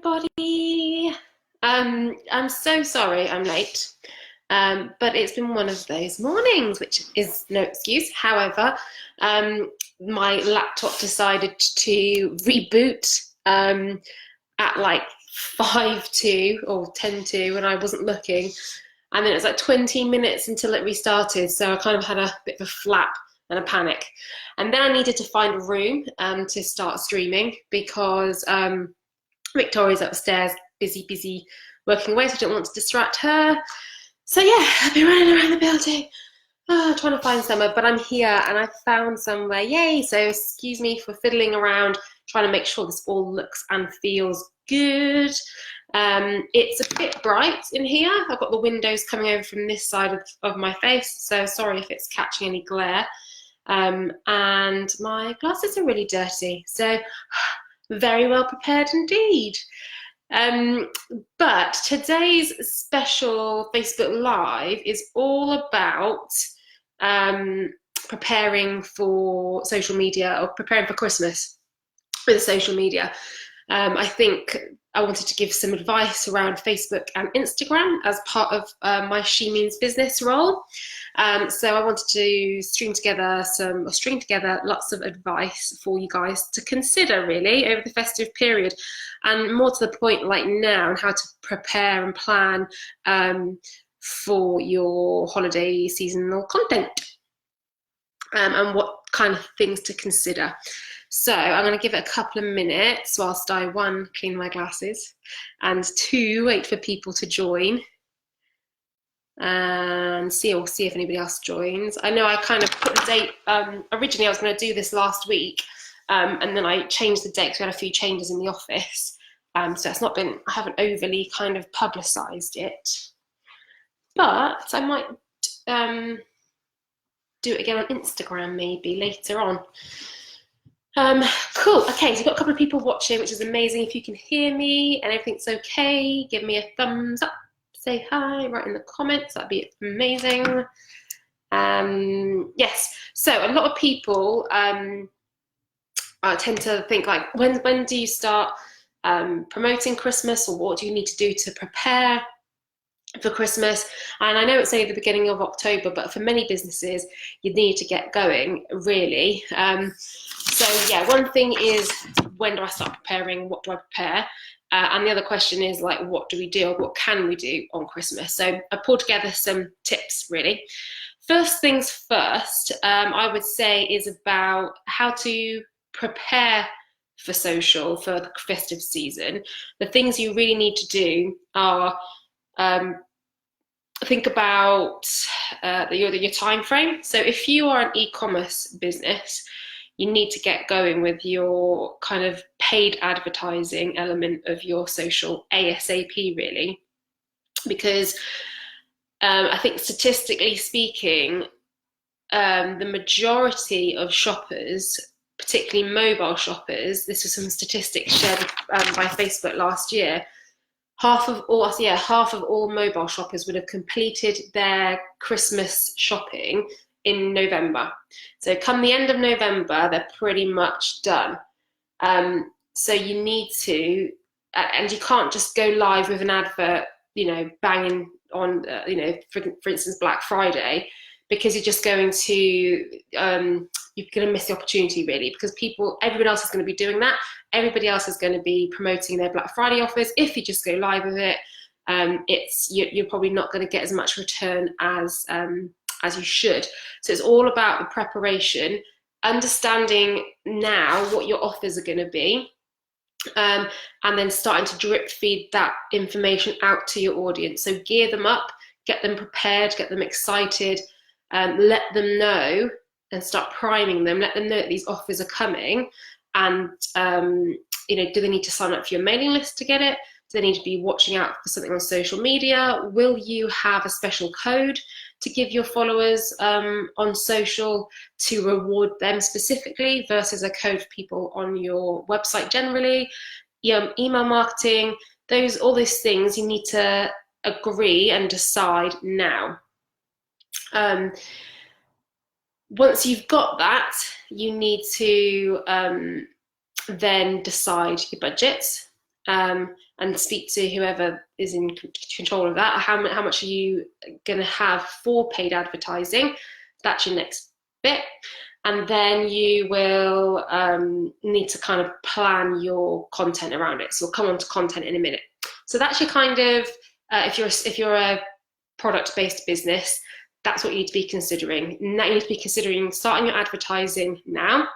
everybody. I'm so sorry I'm late, but it's been one of those mornings, which is no excuse. However, um, my laptop decided to reboot at like 5 to or 10 to, and I wasn't looking. And then it was like 20 minutes until it restarted, so I kind of had a bit of a flap and a panic. And then I needed to find a room to start streaming because Victoria's upstairs, busy working away, so I didn't want to distract her. So yeah, I've been running around the building, trying to find somewhere, but I'm here and I found somewhere, yay! So excuse me for fiddling around, trying to make sure this all looks and feels good. It's a bit bright in here. I've got the windows coming over from this side of my face, so sorry if it's catching any glare. And my glasses are really dirty, so very well prepared indeed. But today's special Facebook Live is all about preparing for social media, or preparing for Christmas with social media. I think I wanted to give some advice around Facebook and Instagram as part of my She Means Business role. So I wanted to string together lots of advice for you guys to consider really over the festive period, and more to the point like now, and how to prepare and plan for your holiday seasonal content, and what kind of things to consider. So I'm going to give it a couple of minutes whilst I, one, clean my glasses, and two, wait for people to join and see if anybody else joins. I know I kind of put the date, originally I was going to do this last week, and then I changed the date because we had a few changes in the office. So it's not been, I haven't overly kind of publicised it, but I might do it again on Instagram maybe later on. Cool, okay, so we've got a couple of people watching, which is amazing. If you can hear me and everything's okay, give me a thumbs up, say hi, write in the comments, that'd be amazing. Yes, so a lot of people tend to think like, when do you start promoting Christmas, or what do you need to do to prepare for Christmas? And I know it's only the beginning of October, but for many businesses you need to get going really. So yeah, one thing is, when do I start preparing? What do I prepare? And the other question is like, what do we do, or what can we do on Christmas? So I pulled together some tips really. First things first, I would say, is about how to prepare for social, for the festive season. The things you really need to do are think about your time frame. So if you are an e-commerce business, you need to get going with your kind of paid advertising element of your social ASAP really, because I think statistically speaking, the majority of shoppers, particularly mobile shoppers, this was some statistics shared by Facebook last year, half of all mobile shoppers would have completed their Christmas shopping in November. So come the end of November, they're pretty much done. So you need to, and you can't just go live with an advert, banging on, for instance, Black Friday, because you're just going to, you're going to miss the opportunity really, because everybody else is going to be doing that. Everybody else is going to be promoting their Black Friday offers. If you just go live with it, you're probably not going to get as much return as you should. So it's all about the preparation, understanding now what your offers are going to be, and then starting to drip feed that information out to your audience. So gear them up, get them prepared, get them excited, let them know, and start priming them, let them know that these offers are coming, and do they need to sign up for your mailing list to get it? Do they need to be watching out for something on social media? Will you have a special code to give your followers on social to reward them specifically, versus a code for people on your website generally? Email marketing, all those things you need to agree and decide now. Once you've got that, you need to then decide your budgets. and speak to whoever is in control of that. How much are you going to have for paid advertising? That's your next bit. And then you will need to kind of plan your content around it. So we'll come on to content in a minute. So that's your kind of, if you're a product-based business, that's what you need to be considering. Now you need to be considering starting your advertising now.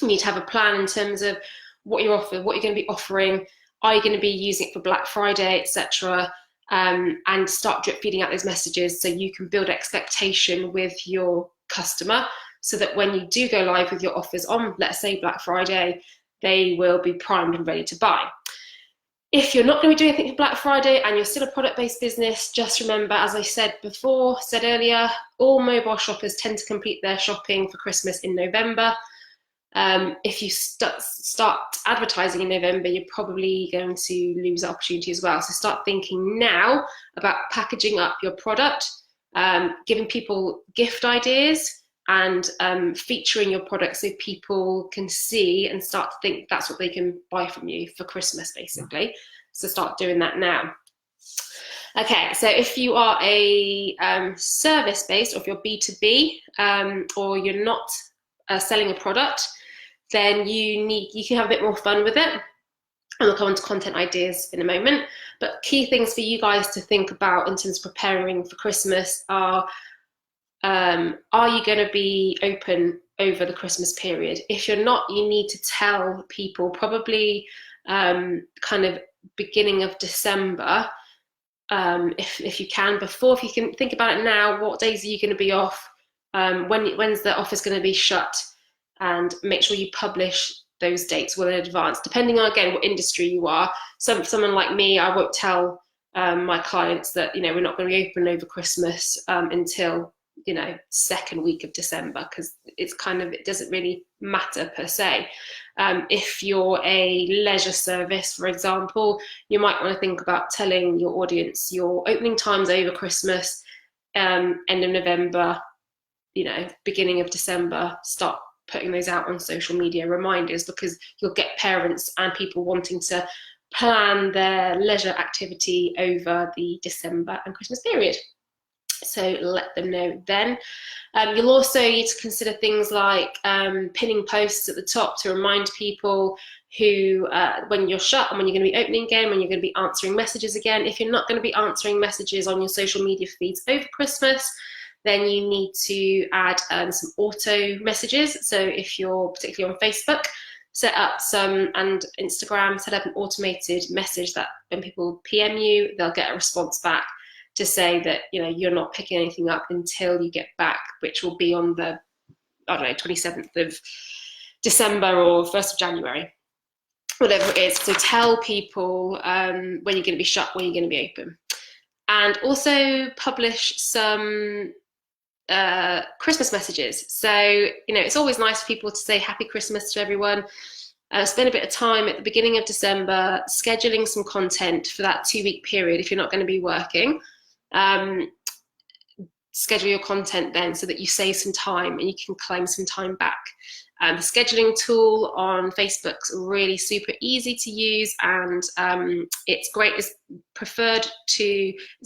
You need to have a plan in terms of what you're offering, what you're going to be offering. Are you going to be using it for Black Friday, etc.? And start drip feeding out those messages so you can build expectation with your customer, so that when you do go live with your offers on, let's say, Black Friday, they will be primed and ready to buy. If you're not going to be doing anything for Black Friday and you're still a product-based business, just remember, as I said earlier, all mobile shoppers tend to complete their shopping for Christmas in November. If you start advertising in November, you're probably going to lose the opportunity as well. So start thinking now about packaging up your product, giving people gift ideas, and featuring your product so people can see and start to think that's what they can buy from you for Christmas, basically. So start doing that now. Okay, so if you are a service-based, or if you're B2B, or you're not selling a product, then you can have a bit more fun with it. And we'll come on to content ideas in a moment. But key things for you guys to think about in terms of preparing for Christmas are you going to be open over the Christmas period? If you're not, you need to tell people probably kind of beginning of December, if you can, before. If you can think about it now, what days are you going to be off? When's the office going to be shut? And make sure you publish those dates well in advance, depending on, again, what industry you are. Someone like me, I won't tell my clients that, we're not going to be open over Christmas until, second week of December, because it doesn't really matter per se. If you're a leisure service, for example, you might want to think about telling your audience your opening times over Christmas, end of November, beginning of December. Start putting those out on social media reminders, because you'll get parents and people wanting to plan their leisure activity over the December and Christmas period. So let them know then. You'll also need to consider things like pinning posts at the top to remind people who, when you're shut and when you're going to be opening again, when you're going to be answering messages again. If you're not going to be answering messages on your social media feeds over Christmas, then you need to add some auto messages. So if you're particularly on Facebook, set up and Instagram, set up an automated message that when people PM you, they'll get a response back to say that you're not picking anything up until you get back, which will be on the 27th of December or 1st of January, whatever it is. So tell people when you're going to be shut, when you're going to be open, and also publish some Christmas messages. So it's always nice for people to say Happy Christmas to everyone. Spend a bit of time at the beginning of December scheduling some content for that 2-week period if you're not going to be working. Schedule your content then so that you save some time and you can claim some time back. The scheduling tool on Facebook's really super easy to use, and it's great. It's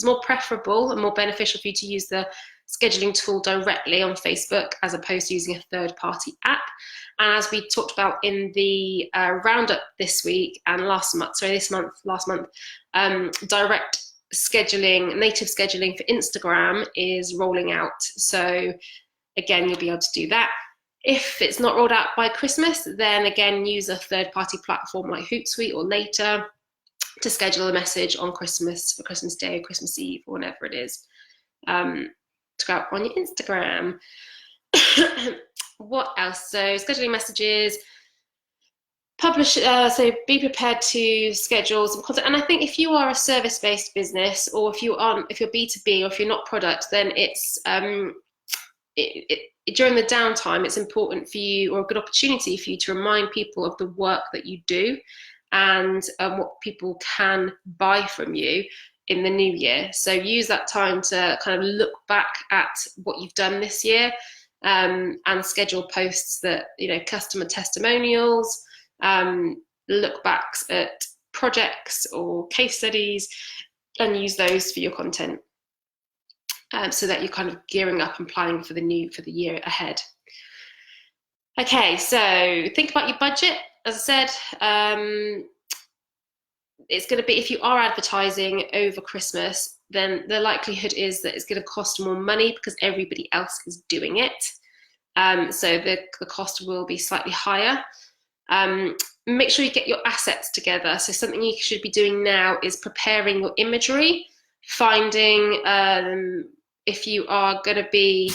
more preferable and more beneficial for you to use the scheduling tool directly on Facebook as opposed to using a third-party app. And as we talked about in the roundup this week and last month, direct scheduling, native scheduling for Instagram is rolling out. So again, you'll be able to do that. If it's not rolled out by Christmas, then again, use a third-party platform like Hootsuite or Later to schedule a message on Christmas, for Christmas Day or Christmas Eve, or whenever it is, to go out on your Instagram. What else? So scheduling messages, publish, so be prepared to schedule some content. And I think if you are a service-based business, or if you're B2B, or if you're not product, then it's during the downtime, it's important for you, or a good opportunity for you, to remind people of the work that you do and what people can buy from you in the new year. So use that time to kind of look back at what you've done this year, and schedule posts that, customer testimonials, look backs at projects or case studies and use those for your content, so that you're kind of gearing up and planning for the year ahead. Okay, so think about your budget. As I said, it's going to be, if you are advertising over Christmas, then the likelihood is that it's going to cost more money because everybody else is doing it. So the cost will be slightly higher. Make sure you get your assets together. So something you should be doing now is preparing your imagery, finding if you are going to be